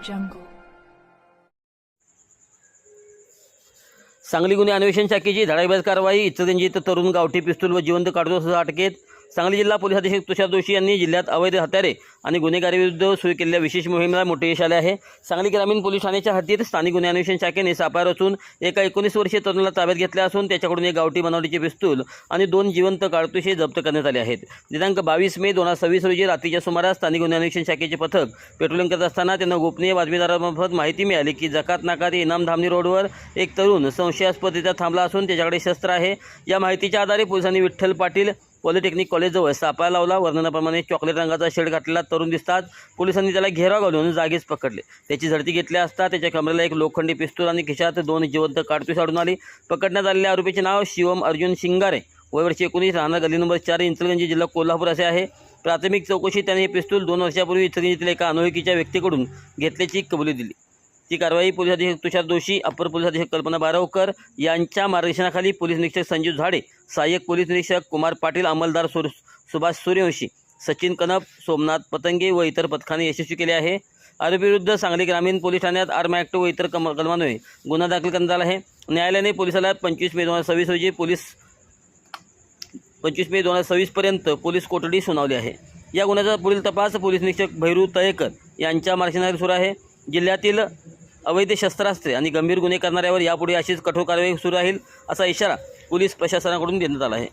jungle. Sangli गुन्हे अन्वेषण शाखेची धडाकेबाज कारवाई. इचलकरंजीत तरुण गावठी पिस्तूल व जिवंत काडतुसासह अटकेत. सांगली जिल्हा पोलीस अधीक्षक तुषार जोशी यांनी जिल्ह्यात अवैध हत्यारे आणि गुन्हेगारीविरुद्ध सुरू केलेल्या विशेष मोहिमेला मोठे यश आले आहे. सांगली ग्रामीण पोलीस ठाण्याच्या हद्दीत स्थानिक गुन्हे अन्वेषण शाखेने सापळा रचून एका 19 वर्षीय तरुणाला ताब्यात घेतले असून त्याच्याकडून एक गावठी बनावटीचे पिस्तूल आणि 2 जिवंत काडतुसे जप्त करण्यात आले आहेत. दिनांक 22 मे 2026 रोजी रात्रीच्या सुमारास स्थानिक गुन्हे अन्वेषण शाखेचे पथक पेट्रोलिंग करत असताना त्यांना गोपनीय बातमीदारामार्फत माहिती मिळाली की जकात नाका ते इनाम धामणी रोडवर एक तरुण संशयास्पदरित्या थांबला असून त्याच्याकडे शस्त्र आहे. या माहितीच्या आधारे पोलिसांनी विठ्ठल पाटील पॉलिटेक्निक कॉलेजजवळ सापळा लावला. वर्णनाप्रमाणे चॉकलेट रंगाचा शर्ट घातलेला तरुण दिसतात पोलिसांनी त्याला घेराव घालून जागीच पकडले. त्याची झडती घेतली असता त्याच्या कमरेला एक लोखंडी पिस्तूल आणि खिशात 2 जिवंत काडतुसे आढळून आली. पकडण्यात आलेल्या आरोपीचे नाव शिवम अर्जुन शिंगारे, वय वर्ष 19, राहणार गल्ली नंबर 4, इचलकरंजी, जिल्हा कोल्हापूर असे आहे. प्राथमिक चौकशीत त्याने हे पिस्तूल 2 वर्षापूर्वी इचलकरंजीतील एका अनोळखीच्या व्यक्तीकडून घेतल्याची कबुली दिली. ती कारवाई पोलीस अधीक्षक तुषार जोशी, अप्पर पोलीस अधीक्षक कल्पना बारावकर यांच्या मार्गदर्शनाखाली पोलीस निरीक्षक संजीव झाडे, सहाय्यक पोलीस निरीक्षक कुमार पाटील, अंमलदार सुभाष सूर्यवंशी, सचिन कनप, सोमनाथ पतंगे व इतर पथकाने यशस्वी केले आहे. आरोपीविरुद्ध सांगली ग्रामीण पोलीस ठाण्यात आर्म ॲक्ट व इतर कलमान्वये गुन्हा दाखल करण्यात आला आहे. न्यायालयाने पोलिसाला 25 मे 2026 रोजी 25 मे 2026 पर्यंत पोलीस कोठडी सुनावली आहे. या गुन्ह्याचा पुढील तपास पोलीस निरीक्षक भैरू तळेकर यांच्या मार्गदर्शनाखाली सुरू आहे. जिल्ह्यातील अवैध शस्त्रास्त्रे आणि गंभीर गुन्हे करणाऱ्यावर यापुढे अशीच कठोर कारवाई सुरू राहील असा इशारा पोलीस प्रशासनाकडून देण्यात आला आहे.